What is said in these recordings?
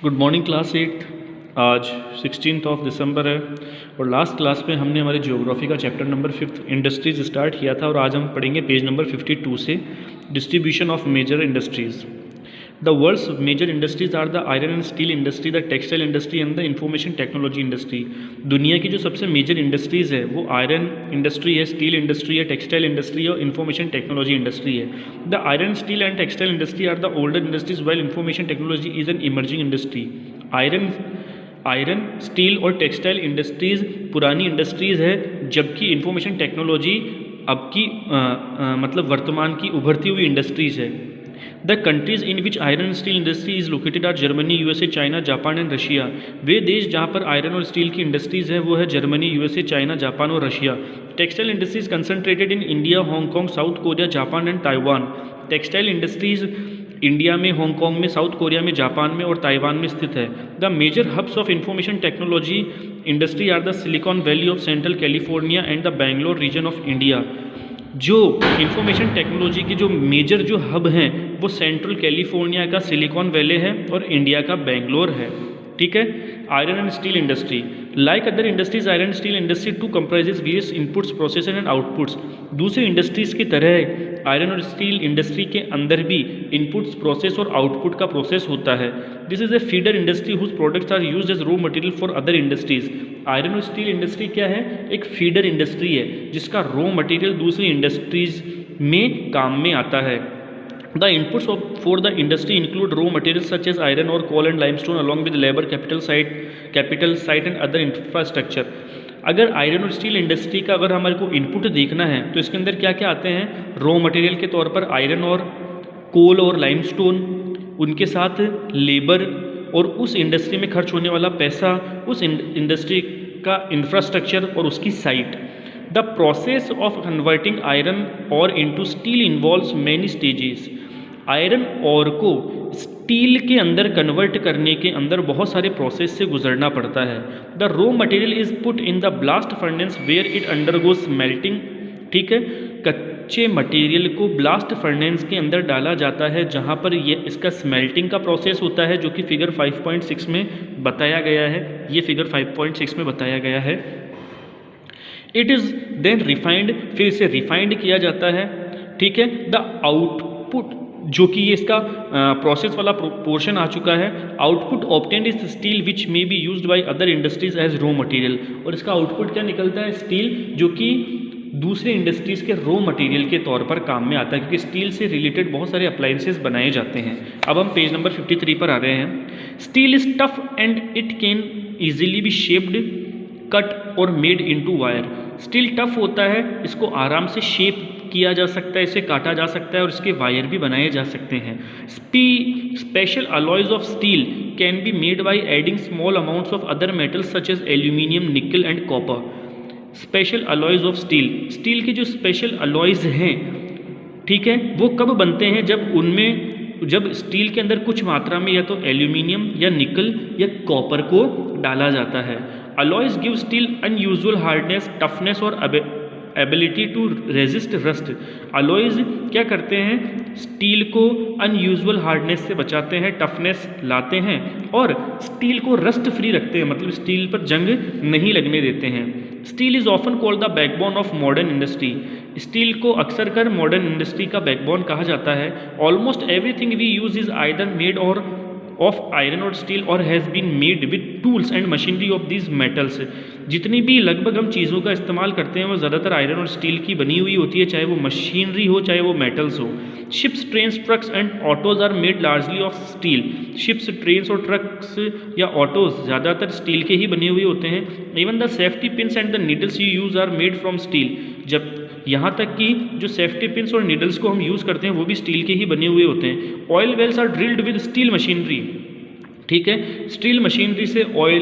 Good morning class 8। आज 16 दिसंबर है और लास्ट क्लास में हमने हमारे ज्योग्राफी का चैप्टर नंबर 5 इंडस्ट्रीज स्टार्ट किया था और आज हम पढ़ेंगे पेज नंबर 52 से distribution of major industries. The world's major industries are the iron and steel industry, the textile industry and the information technology industry. दुनिया की जो सबसे मेजर इंडस्ट्रीज़ है वो आयरन इंडस्ट्री है, स्टील इंडस्ट्री है, टेक्सटाइल इंडस्ट्री है और इंफॉर्मेशन टेक्नोलॉजी इंडस्ट्री है। The iron, steel and textile industry are the older industries while information technology is an emerging industry. Iron steel और टेक्सटाइल इंडस्ट्रीज़ पुरानी industries है, जबकि information technology अब की मतलब वर्तमान की उभरती हुई इंडस्ट्रीज़ है। The countries in which iron steel industry is located are Germany, USA, China, Japan and Russia. वे देश जहाँ पर आयरन और स्टील की इंडस्ट्रीज़ है वो है जर्मनी, यूएसए, चाइना, जापान और Russia. Textile industries concentrated in India, Hong Kong, South Korea, Japan and Taiwan. Textile industries India में, हांगकॉन्ग में, साउथ कोरिया में, जापान में और ताइवान में स्थित है। The major hubs of information technology industry are the Silicon Valley of central California and the Bangalore region of India. जो information technology की जो मेजर जो हब हैं वो सेंट्रल कैलिफोर्निया का सिलिकॉन वैली है और इंडिया का बेंगलोर है। ठीक है। Iron and steel industry, like other industries iron steel industry too comprises various inputs, process and outputs. दूसरी इंडस्ट्रीज की तरह आयरन और स्टील इंडस्ट्री के अंदर भी इनपुट्स, प्रोसेस और आउटपुट का प्रोसेस होता है। This is a feeder industry whose products are used as raw material for other industries. Iron और स्टील इंडस्ट्री क्या है? एक फीडर इंडस्ट्री है जिसका रॉ मटेरियल दूसरी इंडस्ट्रीज में काम में आता है। The inputs for the industry include raw materials such as iron ore, coal and limestone along with labor, capital site and other infrastructure। अगर आयरन और स्टील इंडस्ट्री का अगर हमारे को इनपुट देखना है तो इसके अंदर क्या क्या आते हैं? रॉ मटेरियल के तौर पर आयरन और कोल और लाइमस्टोन, उनके साथ लेबर और उस इंडस्ट्री में खर्च होने वाला पैसा, उस इंडस्ट्री का इंफ्रास्ट्रक्चर और उसकी site. The process of converting iron ore into steel involves many stages। Iron और को स्टील के अंदर कन्वर्ट करने के अंदर बहुत सारे प्रोसेस से गुजरना पड़ता है। The raw material is put in the blast furnace where it undergoes smelting. ठीक है। कच्चे मटेरियल को ब्लास्ट फर्नेस के अंदर डाला जाता है जहाँ पर ये इसका स्मेल्टिंग का प्रोसेस होता है, जो कि फिगर 5.6 में बताया गया है। ये फिगर 5.6 में बताया गया है। इट इज़ देन रिफाइंड, फिर इसे रिफाइंड किया जाता है। ठीक है। द आउटपुट, जो कि ये इसका प्रोसेस वाला पोर्शन आ चुका है। Output obtained is steel which may be used by other industries as raw material. और इसका आउटपुट क्या निकलता है? स्टील, जो कि दूसरे इंडस्ट्रीज़ के रॉ मटेरियल के तौर पर काम में आता है, क्योंकि स्टील से रिलेटेड बहुत सारे अप्लायंसेस बनाए जाते हैं। अब हम पेज नंबर 53 पर आ रहे हैं। Steel is tough and it can easily be shaped, cut और made into wire. Steel tough होता है, इसको आराम से शेप किया जा सकता है, इसे काटा जा सकता है और इसके वायर भी बनाए जा सकते हैं। Special alloys of steel can be made by adding small amounts of other metals such as aluminium, nickel and copper. Special alloys of steel, steel के जो स्पेशल अलॉयज हैं, ठीक है, वो कब बनते हैं? जब स्टील के अंदर कुछ मात्रा में या तो एल्यूमिनियम या निकल या कॉपर को डाला जाता है। Alloys give steel unusual hardness, toughness और ability to resist rust. Alloys क्या करते हैं? स्टील को अनयूजुअल हार्डनेस से बचाते हैं, टफनेस लाते हैं और स्टील को रस्ट फ्री रखते हैं, मतलब स्टील पर जंग नहीं लगने देते हैं। Steel is often called the backbone of modern industry. Steel को अक्सर कर मॉडर्न इंडस्ट्री का बैकबोन कहा जाता है। Almost everything we use is either made or of iron और steel or has been made with tools and machinery of these metals. जितनी भी लगभग हम चीज़ों का इस्तेमाल करते हैं वो ज़्यादातर आयरन और स्टील की बनी हुई होती है, चाहे वो मशीनरी हो चाहे वो मेटल्स हो। Ships, trains, trucks and autos are made largely of steel. Ships, trains और ट्रक्स या ऑटोज ज़्यादातर स्टील के ही बने हुए होते हैं। Even the safety pins and the needles you use are made from steel. जब यहाँ तक कि जो सेफ्टी पिन्स और नीडल्स को हम यूज़ करते हैं वो भी स्टील के ही बने हुए होते हैं। Oil wells are drilled with steel machinery. ठीक है। स्टील मशीनरी से ऑयल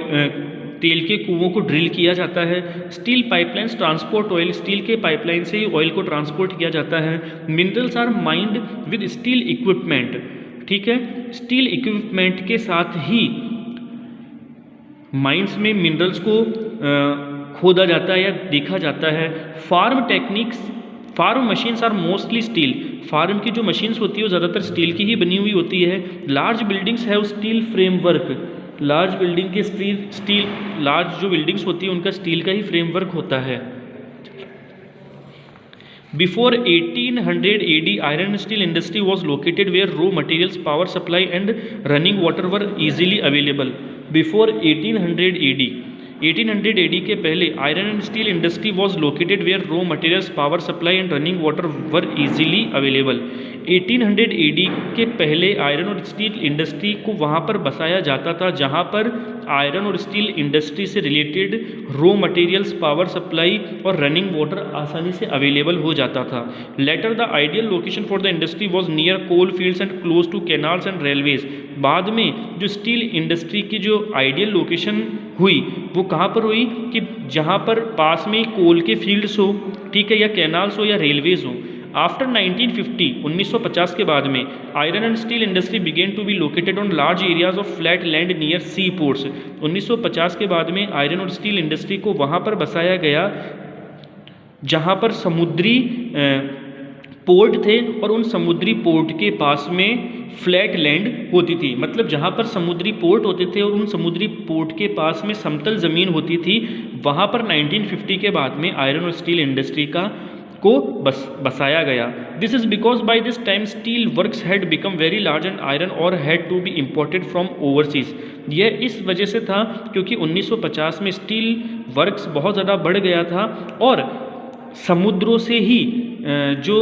तेल के कुओं को ड्रिल किया जाता है। Steel pipelines transport oil, steel के पाइपलाइन से ही ऑयल को ट्रांसपोर्ट किया जाता है। Minerals are mined with steel equipment. ठीक है। स्टील इक्विपमेंट के साथ ही माइंस में मिनरल्स को खोदा जाता है या देखा जाता है। Farm machines are mostly steel, farm की जो मशीन्स होती है वो ज़्यादातर स्टील की ही बनी हुई होती है। Large buildings have steel framework, large building के स्टील लार्ज जो बिल्डिंग्स होती है उनका स्टील का ही फ्रेमवर्क होता है। Before 1800 AD, iron and steel industry was located where raw materials, power supply and running water were easily available. Before 1800 AD, 1800 AD के पहले iron and steel industry was located where raw materials, power supply and running water were easily available. 1800 AD के पहले iron और steel industry को वहाँ पर बसाया जाता था जहाँ पर आयरन और स्टील इंडस्ट्री से related raw materials, power supply और रनिंग वाटर आसानी से अवेलेबल हो जाता था। Later the ideal location for the industry was near coal fields and close to canals and railways. बाद में जो स्टील इंडस्ट्री की जो आइडियल लोकेशन हुई वो कहाँ पर हुई कि जहाँ पर पास में कोल के फील्ड्स हो, ठीक है, या कैनाल्स हो या रेलवेज हो। आफ्टर 1950 1950 के बाद में iron and steel industry began to be located on large areas of flat land near sea ports. 1950 के बाद में आयरन और स्टील इंडस्ट्री को वहाँ पर बसाया गया जहाँ पर समुद्री पोर्ट थे और उन समुद्री पोर्ट के पास में फ्लैट लैंड होती थी। मतलब जहाँ पर समुद्री पोर्ट होते थे और उन समुद्री पोर्ट के पास में समतल ज़मीन होती थी, वहाँ पर 1950 के बाद में आयरन और स्टील इंडस्ट्री को बसाया गया। This is because by this time steel works had become very large and iron ore had to be imported from overseas. यह इस वजह से था क्योंकि 1950 में स्टील वर्क्स बहुत ज़्यादा बढ़ गया था और समुद्रों से ही जो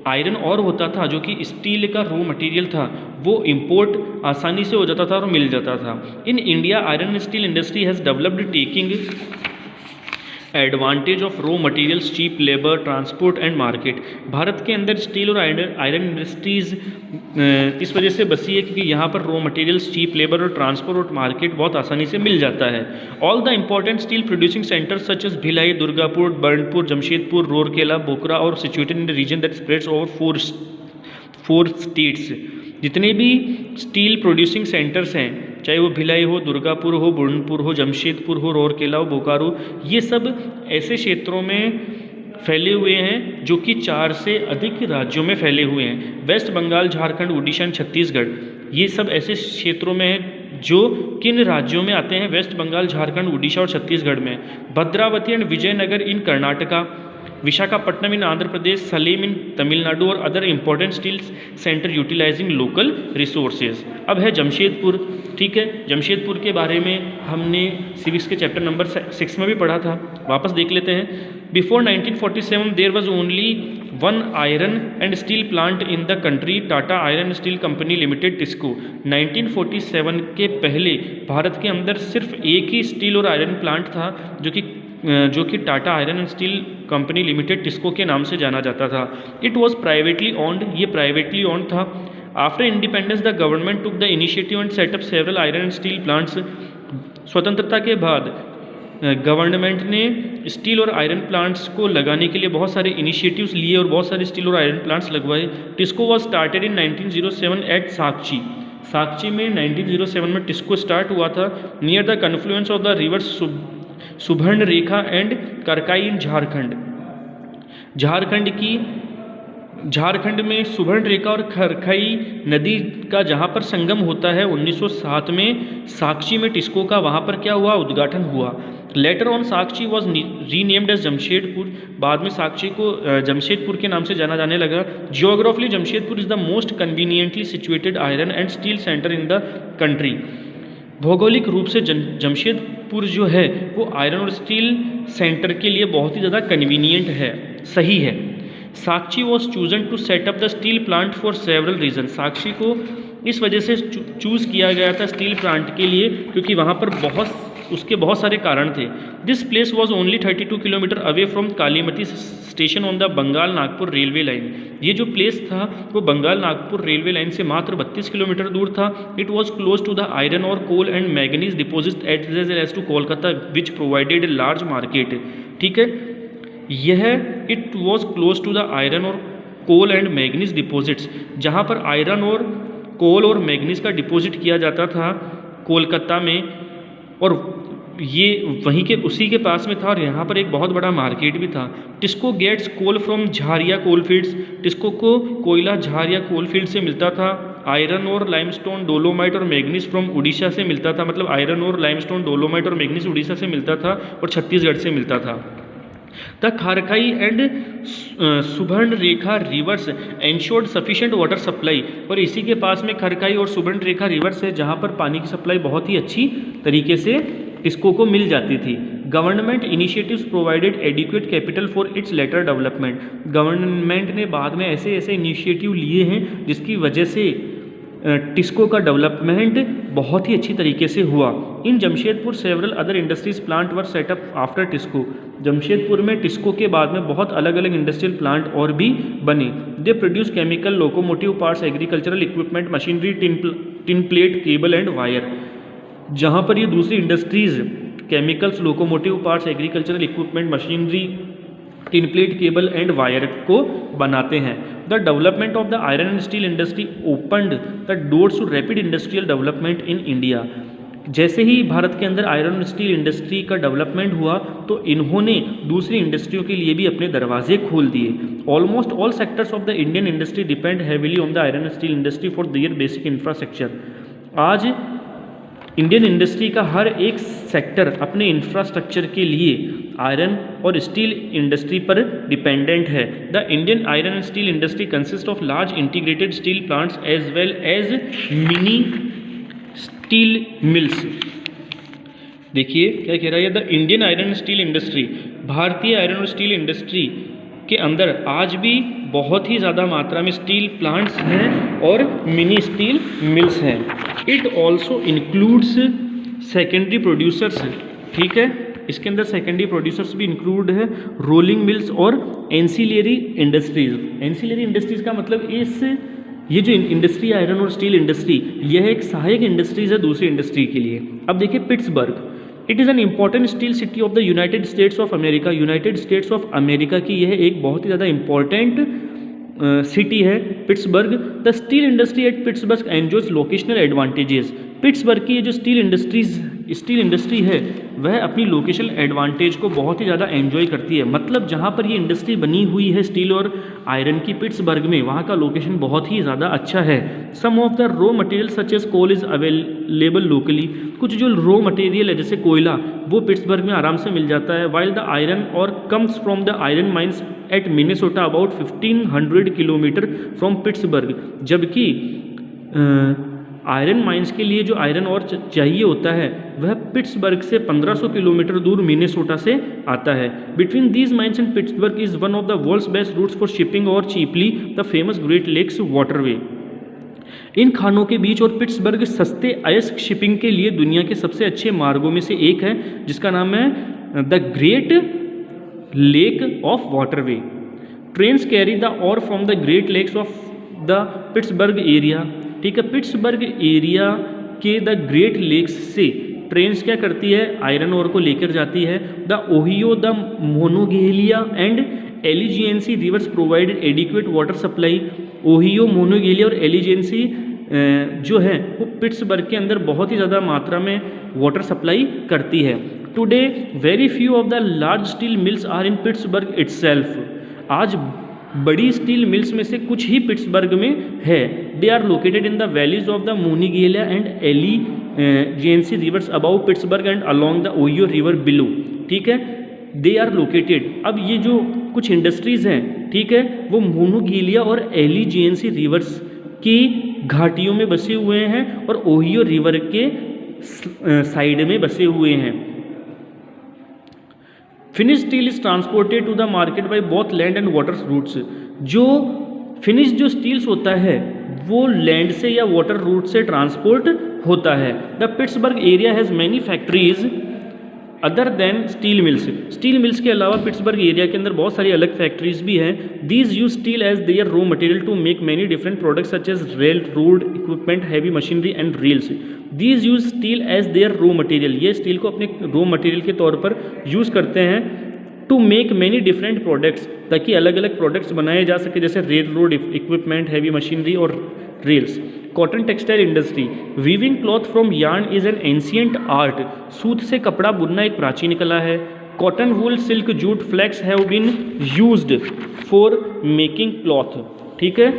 आयरन और होता था, जो कि स्टील का रॉ मटेरियल था, वो इंपोर्ट आसानी से हो जाता था और मिल जाता था। In India iron and steel industry has developed taking advantage of raw materials, cheap labour, transport and market. भारत के अंदर स्टील और आयरन इंडस्ट्रीज़ इस वजह से बसी है क्योंकि यहाँ पर रॉ मटेरियल्स, चीप लेबर और ट्रांसपोर्ट और मार्केट बहुत आसानी से मिल जाता है। All the important steel producing centres such as Bhilai, Durgapur, Burnpur, Jamshedpur, Rourkela, Bokaro are situated in the region that spreads over four states. जितने भी स्टील प्रोड्यूसिंग सेंटर्स हैं, चाहे वो भिलाई हो, दुर्गापुर हो, बुरहानपुर हो, जमशेदपुर हो, रूरकेला हो, बोकारो, ये सब ऐसे क्षेत्रों में फैले हुए हैं जो कि 4 से अधिक राज्यों में फैले हुए हैं। वेस्ट बंगाल, झारखंड, उड़ीसा एंड छत्तीसगढ़, ये सब ऐसे क्षेत्रों में हैं जो किन राज्यों में आते हैं? वेस्ट बंगाल, झारखंड, उड़ीसा और छत्तीसगढ़ में। Bhadravati and Vijayanagar in Karnataka, Visakhapatnam in Andhra Pradesh, Salem in Tamil Nadu are other important steel centre utilising local resources. अब है जमशेदपुर, ठीक है। जमशेदपुर के बारे में हमने सिविक्स के चैप्टर नंबर 6 में भी पढ़ा था, वापस देख लेते हैं। Before 1947 there was only one iron and steel plant in the country, Tata iron steel company limited, TISCO. 1947 के पहले भारत के अंदर सिर्फ एक ही स्टील और आयरन प्लांट था जो कि Tata iron and steel company limited, TISCO के नाम से जाना जाता था। इट वॉज प्राइवेटली ओन्ड, ये प्राइवेटली ओन्ड था। After independence the government took the initiative and set up several iron and steel plants. स्वतंत्रता के बाद गवर्नमेंट ने स्टील और आयरन प्लांट्स को लगाने के लिए बहुत सारे इनिशिएटिव्स लिए और बहुत सारे स्टील और आयरन प्लांट्स लगवाए। TISCO was started in 1907 at Sakchi. Sakchi में 1907 में टिस्को स्टार्ट हुआ था, near the confluence of the river Subarnarekha and Kharkai in Jharkhand. Jharkhand में सुबर्ण रेखा और करकाई नदी का जहाँ पर संगम होता है, 1907 में साक्ची में टिस्को का वहाँ पर क्या हुआ? उद्घाटन हुआ। Later on Sakchi was renamed as Jamshedpur. बाद में साक्ची को जमशेदपुर के नाम से जाना जाने लगा। Geographically Jamshedpur is the most conveniently situated iron and steel centre in the country. भौगोलिक रूप से जमशेदपुर जो है वो आयरन और स्टील सेंटर के लिए बहुत ही ज़्यादा कन्वीनियंट है, सही है। Sakchi was chosen to set up the steel plant for several reason. Sakchi को इस वजह से चूज़ किया गया था स्टील प्लांट के लिए क्योंकि वहाँ पर उसके बहुत सारे कारण थे। This place was only 32 kilometre away from Kalimati station on the Bengal Nagpur railway line. ये जो प्लेस था वो बंगाल नागपुर रेलवे लाइन से मात्र 32 किलोमीटर दूर था। It was close to the iron और coal and manganese deposit as well as to Kolkata which provided a large market, ठीक है। It was close to the iron और कोल एंड मैग्नीज डिपोजिट्स, जहाँ पर आयरन और कोल और मैग्नीज का deposit किया जाता था कोलकाता में, और ये वहीं के उसी के पास में था और यहाँ पर एक बहुत बड़ा मार्केट भी था। TISCO gets coal from Jharia coal fields, TISCO को कोयला झारिया कोल फील्ड से मिलता था। आयरन और लाइमस्टोन डोलोमाइट और मैग्नीज फ्रॉम उड़ीसा से मिलता था, मतलब आयरन और लाइमस्टोन डोलोमाइट और मैग्नीज उड़ीसा से मिलता था और छत्तीसगढ़ से मिलता था। The Kharkai and Subarnarekha rivers ensured sufficient water supply, और इसी के पास में खरखाई और सुबर्ण रेखा रिवर्स है जहाँ पर पानी की सप्लाई बहुत ही अच्छी तरीके से टिस्को को मिल जाती थी। Government initiatives provided adequate capital for its later development, government ने बाद में ऐसे ऐसे इनिशिएटिव लिए हैं जिसकी वजह से टिस्को का डेवलपमेंट बहुत ही अच्छी तरीके से हुआ। In Jamshedpur several other industries plant were set up after TISCO, Jamshedpur में टिस्को के बाद में बहुत अलग अलग इंडस्ट्रियल प्लांट और भी बने। They produce chemical, locomotive parts, agricultural equipment, machinery, tin plate, cable and wire. जहाँ पर ये दूसरी industries chemicals, locomotive parts, agricultural equipment, machinery, tin plate, cable and wire को बनाते हैं। The development of the iron and steel industry opened the doors to rapid industrial development in India. जैसे ही भारत के अंदर आयरन स्टील इंडस्ट्री का development हुआ तो इन्होंने दूसरी इंडस्ट्रियों के लिए भी अपने दरवाजे खोल दिए। Almost all sectors of the Indian industry depend heavily on the iron steel industry for their basic infrastructure. आज इंडियन इंडस्ट्री का हर एक सेक्टर अपने इंफ्रास्ट्रक्चर के लिए आयरन और स्टील इंडस्ट्री पर डिपेंडेंट है। The Indian iron and steel industry consist of large integrated steel plants as well as mini steel mills. देखिए क्या कह रहा है, the Indian iron and steel industry, भारतीय आयरन और स्टील इंडस्ट्री के अंदर आज भी बहुत ही ज़्यादा मात्रा में स्टील प्लांट्स हैं और मिनी स्टील मिल्स हैं। It also includes secondary producers, ठीक है, इसके अंदर सेकेंडरी प्रोड्यूसर्स भी इंक्लूड है, रोलिंग मिल्स और एंसिलरी इंडस्ट्रीज। एंसिलरी इंडस्ट्रीज का मतलब ये जो इंडस्ट्री आयरन और स्टील इंडस्ट्री, यह एक सहायक इंडस्ट्रीज है दूसरी इंडस्ट्री के लिए। अब देखिए Pittsburgh, it is an important steel city of the United states of America. United states of America की यह एक बहुत ही ज़्यादा इंपॉर्टेंट सिटी है Pittsburgh. The steel industry at Pittsburgh enjoys locational advantages. Pittsburgh की ये जो स्टील इंडस्ट्री है वह अपनी लोकेशनल एडवांटेज को बहुत ही ज़्यादा एंजॉय करती है। मतलब जहाँ पर ये इंडस्ट्री बनी हुई है स्टील और आयरन की पिट्सबर्ग में, वहाँ का लोकेशन बहुत ही ज़्यादा अच्छा है। Some of the raw material such as coal is available locally. कुछ जो रॉ मटेरियल है जैसे कोयला वो पिट्सबर्ग में आराम से मिल जाता है। While the iron ore comes from the iron mines at Minnesota about 1500 kilometres from Pittsburgh. जबकि आयरन माइंस के लिए जो आयरन और चाहिए होता है वह पिट्सबर्ग से 1500 किलोमीटर दूर मिनेसोटा से आता है। Between these mines and Pittsburgh is one of the world's best routes for shipping ore cheaply the famous Great Lakes waterway. इन खानों के बीच और पिट्सबर्ग सस्ते अयस्क शिपिंग के लिए दुनिया के सबसे अच्छे मार्गों में से एक है जिसका नाम है the Great Lake of waterway. Trains carry the ore from the Great Lakes of the Pittsburgh area, ठीक है, पिट्सबर्ग एरिया के द ग्रेट लेक्स से ट्रेन्स क्या करती है, आयरन ओर को लेकर जाती है। The Ohio, the Monongahela and Allegheny rivers provide adequate water supply. Ohio, Monongahela और एलिजियंसी जो है वो पिट्सबर्ग के अंदर बहुत ही ज़्यादा मात्रा में वाटर सप्लाई करती है। Today very few of the large steel mills are in Pittsburgh itself. आज बड़ी स्टील मिल्स में से कुछ ही पिट्सबर्ग में है। They are located in the valleys of the Monongahela and Allegheny rivers above Pittsburgh and along the Ohio river below, ठीक है, they are located. अब ये जो कुछ इंडस्ट्रीज़ हैं, ठीक है, वो मोनोगेलिया और एलिजियंसी रिवर्स की घाटियों में बसे हुए हैं और ओहियो रिवर के साइड में बसे हुए हैं। Finish steel is transported to the market by both land and water routes. जो फिनिश जो स्टील्स होता है वो लैंड से या वाटर रूट से ट्रांसपोर्ट होता है। The Pittsburgh area has many factories other than steel mills. Steel mills के अलावा पिट्सबर्ग एरिया के अंदर बहुत सारी अलग फैक्ट्रीज भी हैं। These use steel as their raw material to make many different products such as rail road equipment, heavy machinery and rails. These use steel as their raw material, ये steel को अपने रॉ मटेरियल के तौर पर use करते हैं to make many different products, ताकि अलग अलग प्रोडक्ट्स बनाए जा सके जैसे rail road equipment, heavy machinery और rails. Cotton textile industry, weaving cloth from yarn is an ancient art, सूत से कपड़ा बुनना एक प्राचीन कला है। Cotton wool silk jute flax have been used for making cloth, ठीक है,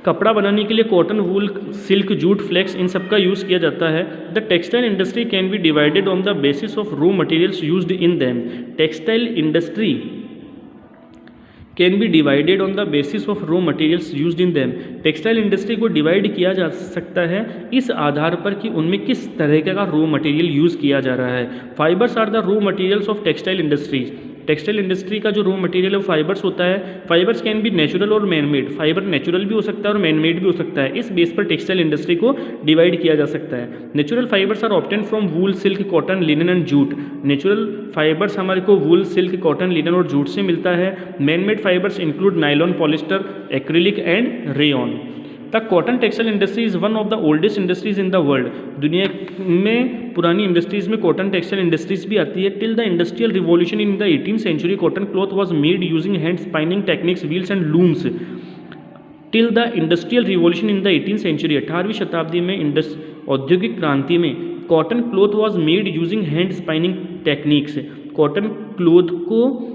कपड़ा बनाने के लिए cotton wool silk jute flax इन सब का यूज़ किया जाता है। The textile industry can be divided on the basis of raw materials used in them, textile industry can be divided on the basis of raw materials used in them, textile industry को divide किया जा सकता है इस आधार पर कि उनमें किस तरह का रॉ मटेरियल यूज़ किया जा रहा है। Fibres are the raw materials of textile industries, textile industry का जो रॉ मटेरियल है वो फाइबर्स होता है। Fibres can be natural or man made, fibre natural भी हो सकता है और मैन मेड भी हो सकता है। इस बेस पर टेक्सटाइल इंडस्ट्री को डिवाइड किया जा सकता है। Natural fibres are obtain from wool silk cotton linen and jute, natural fibres हमारे को वूल सिल्क कॉटन लिनन और जूट से मिलता है। Man made fibres include nylon polyester acrylic and rayon. The cotton textile industry is one of the oldest industries in the world, दुनिया में पुरानी industries में कॉटन टेक्सटाइल इंडस्ट्रीज भी आती है। Till the industrial revolution in the 18th century cotton cloth was made using hand spinning techniques wheels and looms. Till the industrial revolution in the 18th century, 18वीं शताब्दी में औद्योगिक क्रांति में cotton cloth was made using hand spinning techniques, cotton cloth को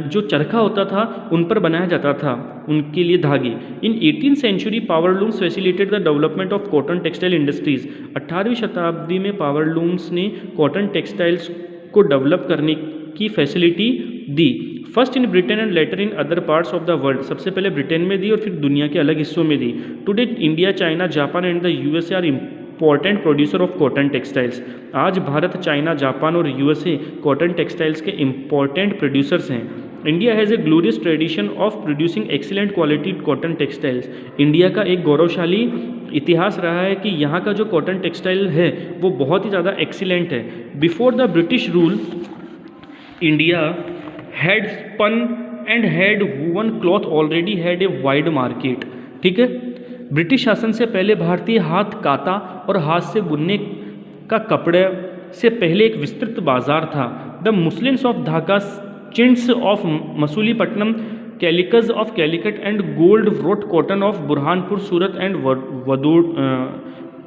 जो चरखा होता था उन पर बनाया जाता था उनके लिए धागे। In 18th century power looms facilitate the development of cotton textile industries, 18वीं शताब्दी में पावर लूम्स ने कॉटन टेक्सटाइल्स को डेवलप करने की फैसिलिटी दी। First in Britain and later in other parts of the world, सबसे पहले ब्रिटेन में दी और फिर दुनिया के अलग हिस्सों में दी। Today India, China, Japan and the USA are important producer of cotton textiles, आज भारत, चाइना, जापान और यूएसए कॉटन टेक्सटाइल्स के इंपॉर्टेंट प्रोड्यूसर्स हैं। India has a glorious tradition of producing excellent quality cotton textiles, India का एक गौरवशाली इतिहास रहा है कि यहाँ का जो कॉटन टेक्सटाइल है वो बहुत ही ज़्यादा एक्सीलेंट है। Before the British rule India had spun and had woven cloth already had a wide market, ठीक है, ब्रिटिश शासन से पहले भारतीय हाथ काता और हाथ से बुनने का कपड़े से पहले एक विस्तृत बाजार था। The muslins of Dhaka, chintz of Masulipatnam, calicos of Calicut and gold wrought cotton of Burhanpur, Surat and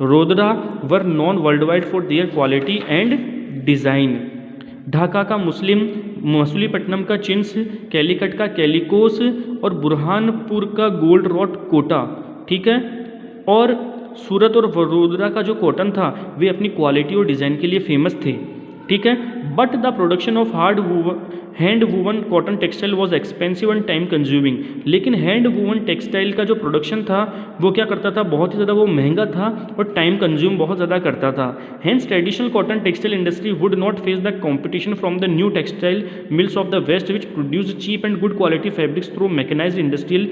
Vadodara were known world wide for their quality and design. Dhaka का मुस्लिम, मसूलीपट्टनम का चिंट्स, कैलिकट का कैलिकोस और बुरहानपुर का गोल्ड रॉट कोटा, ठीक है, और सूरत और वडोदरा का जो कॉटन था वे अपनी क्वालिटी और डिज़ाइन के लिए फेमस थे, ठीक है। But the production of hand woven cotton textile was expensive and time consuming, लेकिन हैंड वूवन टेक्सटाइल का जो प्रोडक्शन था वो क्या करता था, बहुत ही ज़्यादा वो महंगा था और टाइम कंज्यूम बहुत ज़्यादा करता था। Hence traditional cotton textile industry would not face the competition from the new textile mills of the West which produce cheap and good quality fabrics through mechanised industrial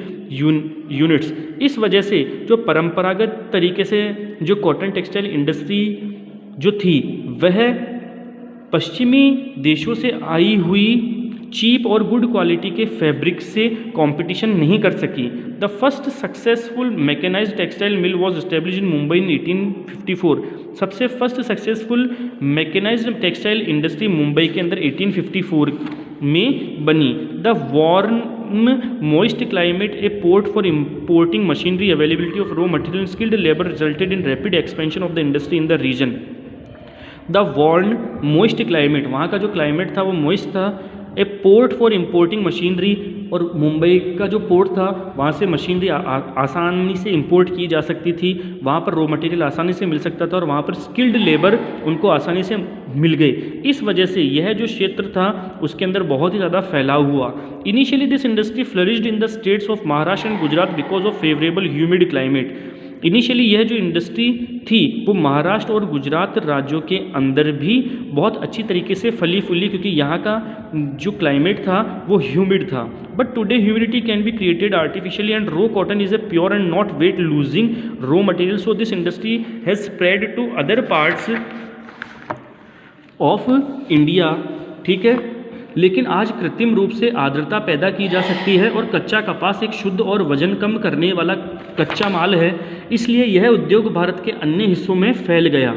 units. इस वजह से जो परंपरागत तरीके से जो कॉटन टेक्सटाइल इंडस्ट्री जो थी वह पश्चिमी देशों से आई हुई चीप और गुड क्वालिटी के फैब्रिक से कंपटीशन नहीं कर सकी। The first successful mechanised textile mill was establish in Mumbai in 1854, सबसे first successful mechanised textile industry Mumbai के अंदर 1854 में बनी। The warm moist climate, a port for importing machinery, availability of raw material and skilled labor resulted in rapid expansion of the industry in the region. The warm moist climate, वहाँ का जो climate था वो moist था। ए port for importing machinery, और मुंबई का जो port था वहाँ से मशीनरी आसानी से इंपोर्ट की जा सकती थी, वहाँ पर रॉ मटेरियल आसानी से मिल सकता था और वहाँ पर स्किल्ड लेबर उनको आसानी से मिल गई। इस वजह से यह जो क्षेत्र था उसके अंदर बहुत ही ज़्यादा फैलाव हुआ। Initially this industry flourished in the states of Maharashtra and Gujarat because of favourable humid climate. Initially यह जो इंडस्ट्री थी वो महाराष्ट्र और गुजरात राज्यों के अंदर भी बहुत अच्छी तरीके से फली फूली, क्योंकि यहाँ का जो क्लाइमेट था वो ह्यूमिड था। But today humidity can be created artificially and raw cotton is a pure and not weight losing raw material, so this industry has spread to other parts of India, ठीक है। लेकिन आज कृत्रिम रूप से आर्द्रता पैदा की जा सकती है और कच्चा कपास एक शुद्ध और वजन कम करने वाला कच्चा माल है, इसलिए यह उद्योग भारत के अन्य हिस्सों में फैल गया,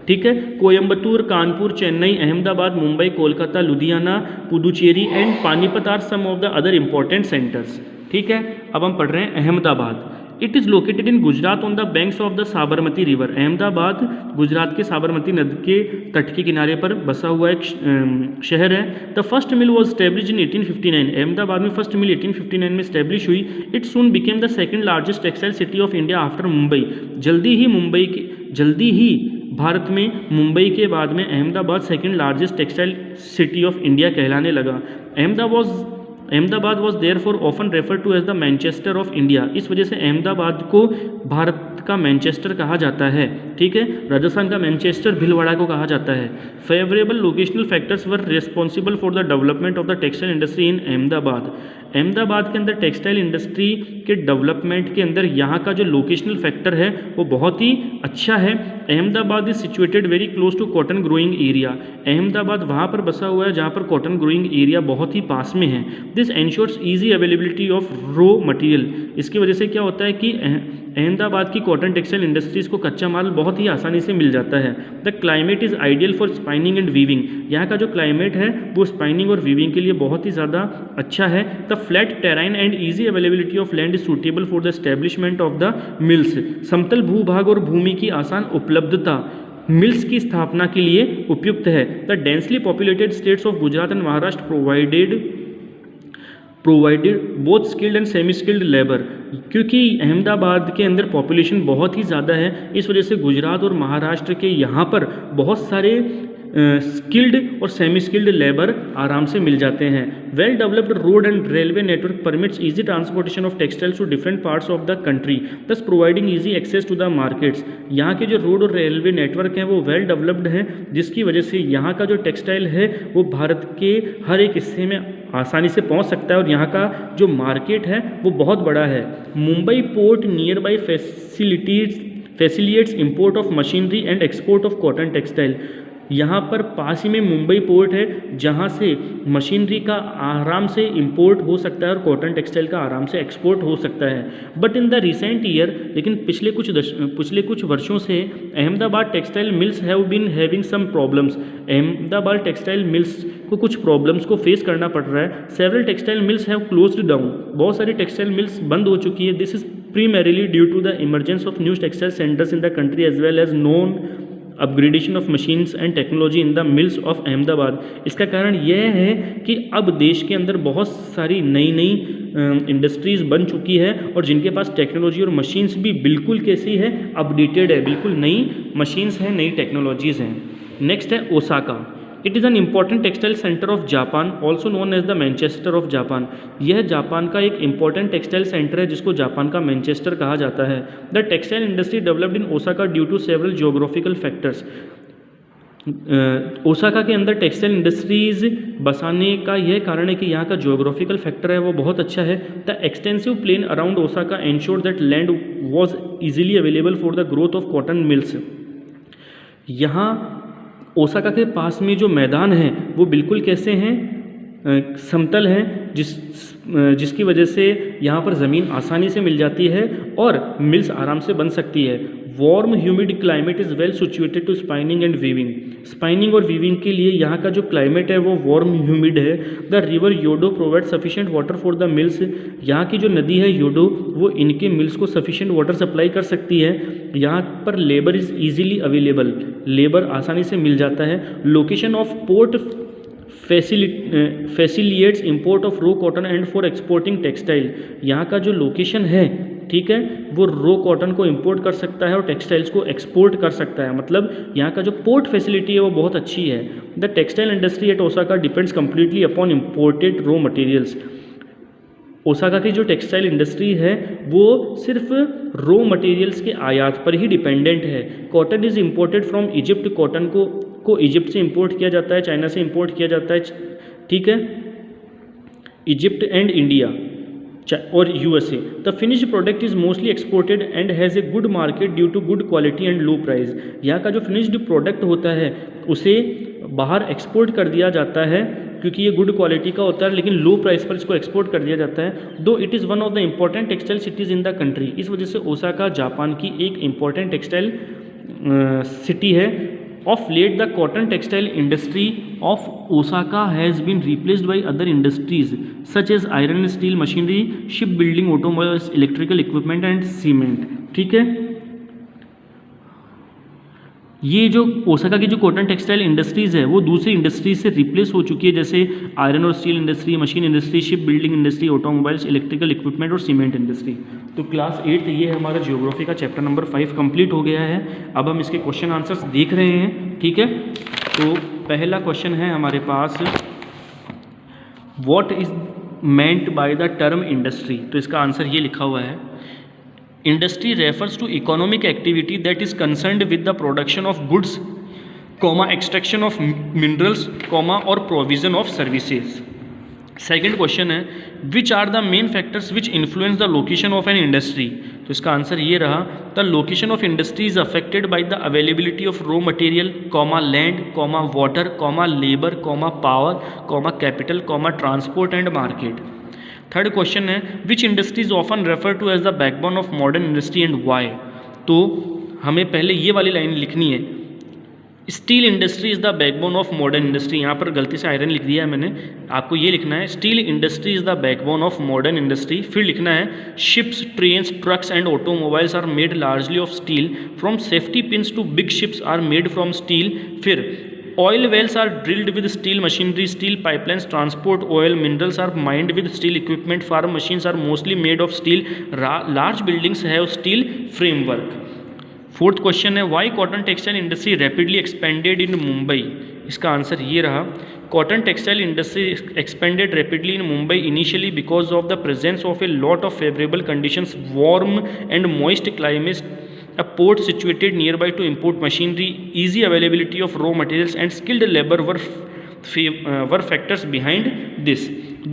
ठीक है। Coimbatore, Kanpur, Chennai, Ahmedabad, Mumbai, Kolkata, Ludhiana, Puducherry and Panipat are some of the other important centres, ठीक है। अब हम पढ़ रहे हैं Ahmedabad. It is located in Gujarat on the banks of the Sabarmati river. Ahmedabad Gujarat के साबरमती नदी के तट के किनारे पर बसा हुआ एक शहर है। The first mill was establish in 1859। Ahmedabad में फर्स्ट मिल 1859 में स्टैब्लिश हुई। It soon became the second largest textile city of India after Mumbai. जल्दी ही भारत में मुंबई के बाद में Ahmedabad second largest textile city of India कहलाने लगा। Ahmedabad was therefore often refer to as the Manchester of India. इस वजह से अहमदाबाद को भारत का मैनचेस्टर कहा जाता है, ठीक है। राजस्थान का मैनचेस्टर भीलवाड़ा को कहा जाता है। Favourable locational factors were responsible for the development of the textile industry in Ahmedabad. Ahmedabad के अंदर टेक्सटाइल इंडस्ट्री के डेवलपमेंट के अंदर यहाँ का जो लोकेशनल फैक्टर है वो बहुत ही अच्छा है। Ahmedabad is situated very close to cotton growing area. Ahmedabad वहाँ पर बसा हुआ है जहाँ पर कॉटन ग्रोइंग एरिया बहुत ही पास में है। This ensures easy availability of raw material. इसकी वजह से क्या होता है कि अहमदाबाद की कॉटन टेक्सटाइल इंडस्ट्रीज़ को कच्चा माल बहुत ही आसानी से मिल जाता है। The climate is ideal for spinning and weaving. यहाँ का जो क्लाइमेट है वो स्पाइनिंग और वीविंग के लिए बहुत ही ज़्यादा अच्छा है। The flat terrain and easy availability of land is suitable for the establishment of the mills. समतल भूभाग और भूमि की आसान उपलब्धता मिल्स की स्थापना के लिए उपयुक्त है। The densely populated states of Gujarat and Maharashtra provided both skilled and semi skilled labour. क्योंकि अहमदाबाद के अंदर पॉपुलेशन बहुत ही ज़्यादा है, इस वजह से गुजरात और महाराष्ट्र के यहाँ पर बहुत सारे स्किल्ड और सेमी स्किल्ड लेबर आराम से मिल जाते हैं। Well developed road and railway network permits easy transportation of textiles to different parts of the country, thus providing easy access to the markets. यहाँ के जो रोड और रेलवे नेटवर्क हैं वो वेल डेवलप्ड हैं, जिसकी वजह से यहाँ का जो टेक्सटाइल है वो भारत के हर एक हिस्से में आसानी से पहुँच सकता है और यहाँ का जो मार्केट है वो बहुत बड़ा है। Mumbai port near by facilitates import of machinery and export of cotton textile. यहाँ पर पास ही में मुंबई पोर्ट है जहाँ से मशीनरी का आराम से इंपोर्ट हो सकता है और कॉटन टेक्सटाइल का आराम से एक्सपोर्ट हो सकता है। But in the recent year, लेकिन पिछले कुछ वर्षों से Ahmedabad textile mills have been having some problems. Ahmedabad textile mills को कुछ प्रॉब्लम्स को फेस करना पड़ रहा है। Several textile mills have closed down. बहुत सारी टेक्सटाइल मिल्स बंद हो चुकी है। This is primarily due to the emergence of new textile centers in the country as well as known upgradation of machines and technology in the mills of Ahmedabad. इसका कारण यह है कि अब देश के अंदर बहुत सारी नई इंडस्ट्रीज़ बन चुकी है और जिनके पास टेक्नोलॉजी और मशीन्स भी बिल्कुल कैसी है, अपडेटेड है, बिल्कुल नई मशीन्स हैं, नई टेक्नोलॉजीज़ हैं। नेक्स्ट है Osaka. It is an important textile centre of Japan, also known as the Manchester of Japan. यह जापान का एक इम्पॉर्टेंट टेक्सटाइल सेंटर है जिसको जापान का मैनचेस्टर कहा जाता है। The textile industry developed in Osaka due to several geographical factors. Osaka के अंदर टेक्सटाइल इंडस्ट्रीज़ बसाने का यह कारण है कि यहाँ का जियोग्राफिकल फैक्टर है वो बहुत अच्छा है। The extensive plain around Osaka ensure that land was easily available for the growth of cotton mills. यहाँ ओसाका के पास में जो मैदान हैं वो बिल्कुल कैसे हैं, समतल हैं, जिसकी वजह से यहाँ पर ज़मीन आसानी से मिल जाती है और मिल्स आराम से बन सकती है। Warm humid climate is well situated to spinning and weaving. Spinning और वीविंग के लिए यहाँ का जो क्लाइमेट है वो वार्म ह्यूमिड है। The river Yodo provide sufficient water for the mills. यहाँ की जो नदी है योडो वो इनके मिल्स को सफिशिएंट वाटर सप्लाई कर सकती है। यहाँ पर labour is easily available, labour आसानी से मिल जाता है। Location of port facilitates import of raw cotton and for exporting textile. यहाँ का जो लोकेशन है, ठीक है, वो रो कॉटन को इंपोर्ट कर सकता है और टेक्सटाइल्स को एक्सपोर्ट कर सकता है। मतलब यहाँ का जो पोर्ट फैसिलिटी है वो बहुत अच्छी है। The textile industry at Osaka depends completely upon imported raw materials. Osaka की जो टेक्सटाइल इंडस्ट्री है वो सिर्फ रॉ मटेरियल्स के आयात पर ही डिपेंडेंट है। Cotton is imported from Egypt. Cotton को इजिप्ट से इंपोर्ट किया जाता है, चाइना से इंपोर्ट किया जाता है, ठीक है, इजिप्ट एंड इंडिया और USA. The finished product is mostly exported and has a good market due to good quality and low price. यहाँ का जो फिनिश्ड प्रोडक्ट होता है उसे बाहर एक्सपोर्ट कर दिया जाता है क्योंकि ये गुड क्वालिटी का होता है, लेकिन लो प्राइस पर इसको एक्सपोर्ट कर दिया जाता है। दो it is one of the important textile cities in the country. इस वजह से ओसाका जापान की एक इम्पॉर्टेंट टेक्सटाइल सिटी है Of late, the cotton textile industry of Osaka has been replaced by other industries such as iron and steel machinery, shipbuilding, automobiles, electrical equipment and cement. ठीक है, ये जो Osaka की जो cotton textile industries है वो दूसरी इंडस्ट्रीज से रिप्लेस हो चुकी है, जैसे आयरन और steel industry, machine industry, ship building industry, automobiles, electrical equipment और सीमेंट इंडस्ट्री। तो क्लास 8 ये हमारा ज्योग्राफी का चैप्टर नंबर 5 कंप्लीट हो गया है। अब हम इसके क्वेश्चन आंसर्स देख रहे हैं। ठीक है, तो पहला क्वेश्चन है हमारे पास, what is meant by the term industry. तो इसका आंसर ये लिखा हुआ है, Industry refers to economic activity that is concerned with the production of goods, extraction of minerals, or provision of services. Second question है, which are the main factors which influence the location of an industry। तो इसका answer ये रहा, the location of industry is affected by the availability of raw material, land, water, labor, power, capital, transport and market। Third question है, which industry is often refer to as the backbone of modern industry and why. तो हमें पहले ये वाली line लिखनी है, steel industry is the backbone of modern industry. यहाँ पर गलती से आयरन लिख दिया है मैंने, आपको ये लिखना है steel industry is the backbone of modern industry. फिर लिखना है ships, trains, trucks and automobiles are made largely of steel, from safety pins to big ships are made from steel. फिर oil wells are drilled with steel machinery, steel pipelines transport oil, minerals are mined with steel equipment, farm machines are mostly made of steel, large buildings have steel framework। Fourth question है, why cotton textile industry rapidly expanded in Mumbai. इसका answer ये रहा, cotton textile industry expanded rapidly in Mumbai initially because of the presence of a lot of favourable conditions, warm and moist climate, a port situated nearby to import machinery, easy availability of raw materials and skilled labor were factors behind this।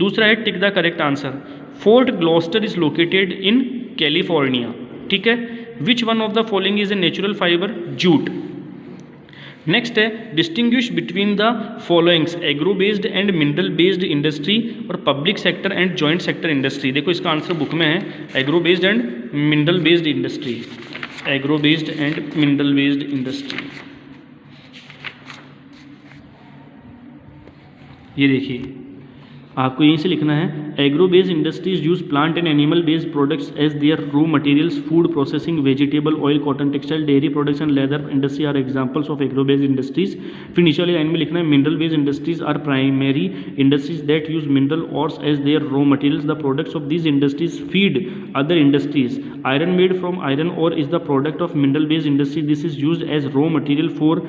दूसरा है, tick the correct answer, Fort Gloster is located in California. ठीक है, which one of the following is a natural fibre, jute. Next है, distinguish between the followings, agro based and mineral based industry और public sector and joint sector industry. देखो इसका answer book में है, agro based and mineral based industry, agro based and mineral based industry. ये देखिए, आपको यहीं से लिखना है, agro based industries use plant and animal based products as their raw materials, food processing, vegetable oil, cotton textile, dairy products and leather industry are examples of agro based industries. फिर नीचे वाली लाइन में लिखना है, mineral based industries are primary industries that use mineral ores as their raw materials, the products of these industries feed other industries. Iron made from iron ore is the product of mineral based industry, this is use as raw material for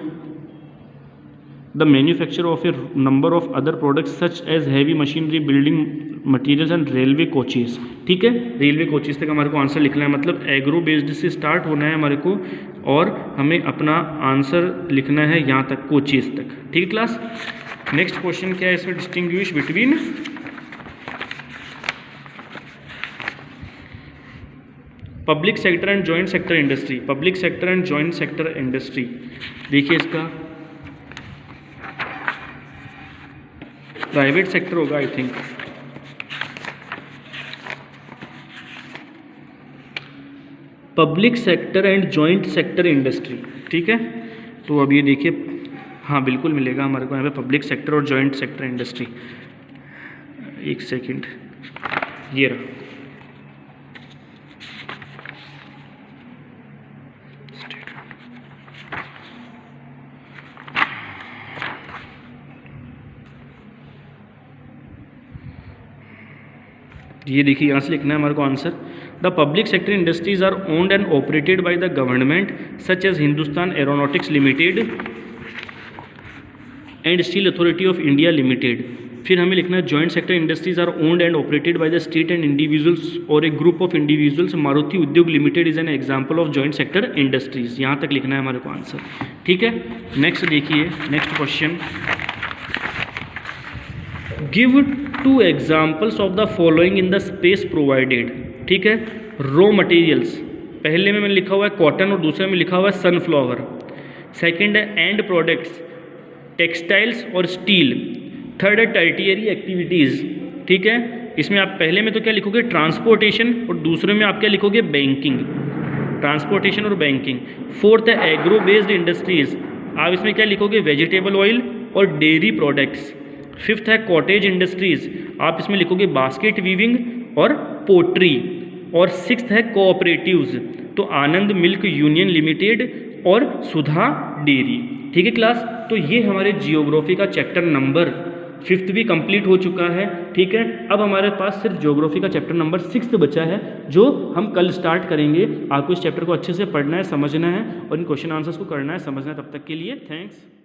the manufacture of a number of other products such as heavy machinery, building materials and railway coaches। ठीक है, railway coaches तक हमारे को answer लिखना है, मतलब agro based से start होना है हमारे को और हमें अपना आंसर लिखना है यहाँ तक, कोचेस तक। ठीक है क्लास। नेक्स्ट क्वेश्चन क्या है इसमें, distinguish between public sector and joint sector industry. Public sector and joint sector industry, देखिए इसका प्राइवेट सेक्टर होगा I think. Public sector and joint sector industry. ठीक है, तो अब ये देखिए, हाँ बिल्कुल मिलेगा हमारे को यहाँ पे पब्लिक सेक्टर और जॉइंट सेक्टर इंडस्ट्री। एक सेकंड, ये रहा, ये देखिए यहाँ से लिखना है हमारे को answer, the public sector industries are owned and operated by the government such as Hindustan Aeronautics Limited and Steel Authority of India Limited. फिर हमें लिखना है joint sector industries are owned and operated by the state and individuals और a group of individuals, Maruti Udyog Limited is an example of joint sector industries. यहाँ तक लिखना है हमारे को आंसर। ठीक है, नेक्स्ट देखिए, next question, give two examples of the following in the space provided. ठीक है, रॉ मटेरियल्स, पहले में मैंने लिखा हुआ है कॉटन और दूसरे में लिखा हुआ है सनफ्लावर। सेकंड है एंड प्रोडक्ट्स, टेक्सटाइल्स और स्टील। थर्ड है टर्टियरी एक्टिविटीज़। ठीक है, इसमें आप पहले में तो क्या लिखोगे, ट्रांसपोर्टेशन, और दूसरे में आप क्या लिखोगे, बैंकिंग, ट्रांसपोर्टेशन और बैंकिंग। फोर्थ है एग्रो बेस्ड इंडस्ट्रीज, आप इसमें क्या लिखोगे, वेजिटेबल ऑयल और डेयरी प्रोडक्ट्स। फिफ्थ है कॉटेज इंडस्ट्रीज़, आप इसमें लिखोगे बास्केट वीविंग और पोट्री। और सिक्स्थ है कोऑपरेटिव्स, तो आनंद मिल्क यूनियन लिमिटेड और सुधा डेयरी। ठीक है क्लास, तो ये हमारे जियोग्राफी का चैप्टर नंबर 5 भी कंप्लीट हो चुका है। ठीक है, अब हमारे पास सिर्फ ज्योग्राफी का चैप्टर नंबर 6 बचा है, जो हम कल स्टार्ट करेंगे। आपको इस चैप्टर को अच्छे से पढ़ना है, समझना है और इन क्वेश्चन आंसर्स को करना है, समझना है। तब तक के लिए थैंक्स।